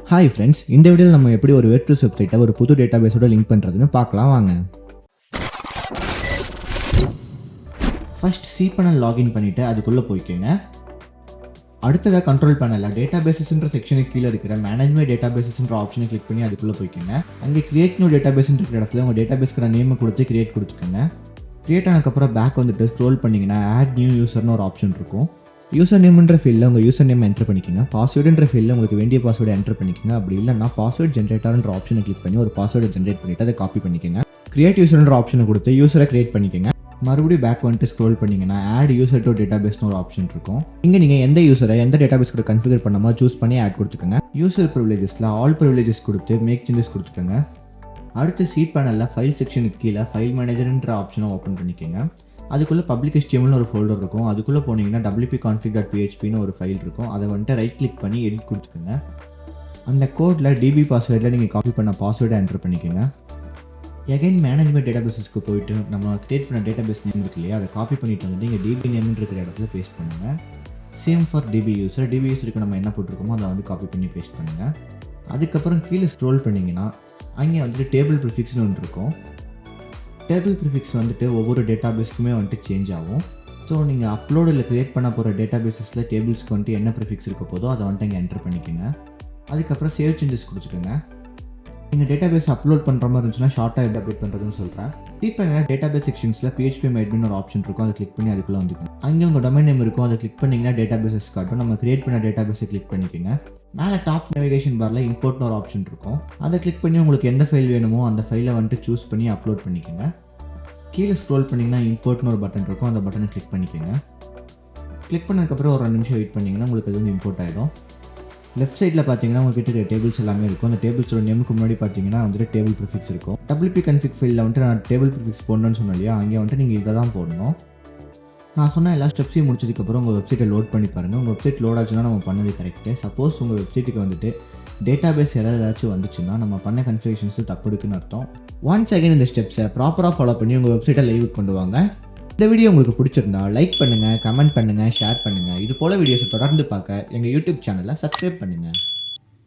Hi friends, இந்த வீடியோவில் நம்ம எப்படி ஒரு WordPress வெப்சைட்டை ஒரு புது டேட்டாபேஸோட லிங்க் பண்ணுறதுன்னு பார்க்கலாம் வாங்க. ஃபர்ஸ்ட் cPanel லாகின் பண்ணிவிட்டு அதுக்குள்ளே போய்க்கோங்க. அடுத்ததாக கண்ட்ரோல் பேனலில் டேட்டாபேசஸ்ன்ற செக்ஷனுக்கு கீழே இருக்கிற மேனேஜ்மெண்ட் டேட்டாபேசஸ்ன்ற ஆப்ஷனை கிளிக் பண்ணி அதுக்குள்ளே போய்க்கோங்க. அங்கே கிரியேட் நியூ டேட்டாபேஸ்ன்ற இருக்கிற இடத்துல உங்கள் டேட்டாபேஸ்க்கு நேமை கொடுத்து கிரியேட் கொடுத்துக்கோங்க. கிரியேட் ஆனதுக்கப்புறம் பேக் வந்துட்டு ஸ்க்ரோல் பண்ணிங்கன்னா ஆட் நியூ யூசர்னு ஒரு ஆப்ஷன் இருக்கும். யூசர் நேம்ன்ற ஃபீல்டில் உங்கள் யூசர் நேம் என்ட்ரு பண்ணிக்கோங்க. பாஸ்வேர்டுன்ற ஃபீல்டில் உங்களுக்கு வேண்டிய பாஸ்வேர்டு என்ட்ரு பண்ணிக்கோங்க. அப்படி இல்லைனா பாஸ்வேர்ட் ஜென்ரேட்டர்ன்ற ஆப்ஷனை கிளிக் பண்ணி ஒரு பாஸ்வேர்டை ஜென்ரேட் பண்ணிவிட்டு அதை காப்பி பண்ணிக்கோங்க. கிரியேட் யூசர்ன்ற ஆப்ஷனை கொடுத்து யூசரை கிரியேட் பண்ணிக்கோங்க. மறுபடியும் பேக் வந்துட்டு ஸ்க்ரோல் பண்ணிங்கன்னா ஆட் யூசர் டு டேட்டாபேஸ்னு ஒரு ஆப்ஷன் இருக்கும். இங்கே நீங்கள் எந்த யூசரை எந்த டேட்டாபேஸ் கூட கன்ஃபிகர் பண்ணாமோ சூஸ் பண்ணி ஆட் கொடுத்துக்கோங்க. யூசர் ப்ரிவிலேஜஸில் ஆல் ப்ரிவிலேஜஸ் கொடுத்து மேக் சேஞ்சஸ் கொடுத்துக்கோங்க. அடுத்து cPanelல ஃபைல் செக்ஷனுக்கு கீழே ஃபைல் மேனேஜர்ன்ற ஆப்ஷனை ஓப்பன் பண்ணிக்கோங்க. அதுக்குள்ளே பப்ளிக் HTML ஒரு ஃபோல்டர் இருக்கும். அதுக்குள்ளே போனீங்கன்னா wp-config.phpன்னு ஒரு ஃபைல் இருக்கும். அதை வந்துட்டு ரைட் கிளிக் பண்ணி எடிட் கொடுத்துக்கோங்க. அந்த கோடில் DB பாஸ்வேர்டில் நீங்கள் காப்பி பண்ண பாஸ்வேர்டை என்ட்ரு பண்ணிக்கோங்க. எகைன் மேனேஜ்மெண்ட் டேட்டாபேஸஸ்க்கு போயிட்டு நம்ம கிரியேட் பண்ண டேட்டாபேஸ் நேம் இருக்கு இல்லையா, அதை காப்பி பண்ணிட்டு வந்துட்டு இங்கே DB நேம்னு இருக்கிற இடத்துல பேஸ்ட் பண்ணுங்கள். சேம் ஃபார் DB யூசருக்கு நம்ம என்ன போட்டிருக்கோமோ அதை வந்து காப்பி பண்ணி பேஸ்ட் பண்ணுங்கள். அதுக்கப்புறம் கீழே ஸ்க்ரோல் பண்ணிங்கன்னா அங்கே வந்துட்டு டேபிள் ப்ரிஃபிக்ஸ்னு ஒன்று இருக்கும். டேபிள் ப்ரிஃபிக்ஸ் வந்துட்டு ஒவ்வொரு டேட்டாபேஸ்க்குமே வந்துட்டு சேஞ்ச் ஆகும். ஸோ நீங்கள் அப்லோடில் க்ரியேட் பண்ண போகிற டேட்டாபேஸஸில் டேபிள்ஸ்க்கு வந்துட்டு என்ன ப்ரிஃபிக்ஸ் இருக்க போதோ அதை வந்துட்டு இங்கே என்ட்ரு பண்ணிக்கோங்க. அதுக்கப்புறம் சேவ் சேஞ்சஸ் கொடுத்துக்கோங்க. நீங்கள் டேட்டாபேஸ் அப்லோட் பண்ணுற மாதிரி இருந்துச்சுன்னா ஷார்ட்டாக எப்படி அப்டேட் பண்ணுறதுன்னு சொல்கிறேன். cPanel டேட்டாபேஸ் செக்ஷன்ஸில் phpMyAdmin ஒரு ஆப்ஷன் இருக்கும். அதை கிளிக் பண்ணி அதுக்குள்ளே வந்துக்கோங்க. அங்கே உங்கள் டொமைன் நேம் இருக்கும். அதை கிளிக் பண்ணிங்கன்னா டேட்டாபேஸஸ் காட்டும். நம்ம கிரியேட் பண்ண டேட்டாபேஸை கிளிக் பண்ணிக்கோங்க. மேலே டாப் நேவிகேஷன் பாரில் இம்போர்ட்னு ஒரு ஆப்ஷன் இருக்கும். அதை கிளிக் பண்ணி உங்களுக்கு எந்த ஃபைல் வேணுமோ அந்த ஃபைலை வந்துட்டு சூஸ் பண்ணி அப்லோட் பண்ணிக்கோங்க. கீழே ஸ்க்ரோல் பண்ணிங்கன்னா இம்போர்ட்னு ஒரு பட்டன் இருக்கும். அந்த பட்டனை கிளிக் பண்ணிக்கோங்க. கிளிக் பண்ணதுக்கப்புறம் ஒரு 2 நிமிஷம் வெயிட் பண்ணிங்கன்னா உங்களுக்கு அது வந்து இம்போர்ட் ஆகிடும். லெஃப்ட் சைடில் பார்த்தீங்கன்னா உங்கள்கிட்ட டேபிள்ஸ் எல்லாமே இருக்கும். அந்த டேபிள்ஸோட நேமுக்கு முன்னாடி பார்த்தீங்கன்னா வந்துட்டு டேபிள் ப்ரிஃபிக்ஸ் இருக்கும். wp-config ஃபைலில் வந்துட்டு நான் டேபிள் ப்ரிஃபிக்ஸ் போடணும்னு சொன்னேன் இல்லையா, அங்கே வந்துட்டு நீங்கள் இதை தான் போடணும். நான் சொன்ன எல்லா ஸ்டெப்ஸையும் முடிச்சதுக்கப்புறம் உங்கள் வெப்சைட்டை லோட் பண்ணி பாருங்கள். உங்கள் வெப்சைட் லோட் ஆச்சுன்னா நம்ம பண்ணது கரெக்டு. சப்போஸ் உங்கள் வெப்சைட்டுக்கு வந்துட்டு டேட்டாபேஸ் ஏதாச்சும் வந்துச்சுன்னா நம்ம பண்ண கன்ஃபிகரேஷன்ஸ் தப்பு இருக்குன்னு அர்த்தம். ஒன்ஸ் அகைன் இந்த ஸ்டெப்ஸை ப்ராப்பராக ஃபாலோ பண்ணி உங்கள் வெப்சைட்டை லைவுக்கு கொண்டு வாங்க. இந்த வீடியோ உங்களுக்கு பிடிச்சிருந்தா லைக் பண்ணுங்கள், கமெண்ட் பண்ணுங்கள், ஷேர் பண்ணுங்கள். இது போல் வீடியோஸை தொடர்ந்து பார்க்க எங்கள் யூடியூப் சேனலை சப்ஸ்கிரைப் பண்ணுங்கள்.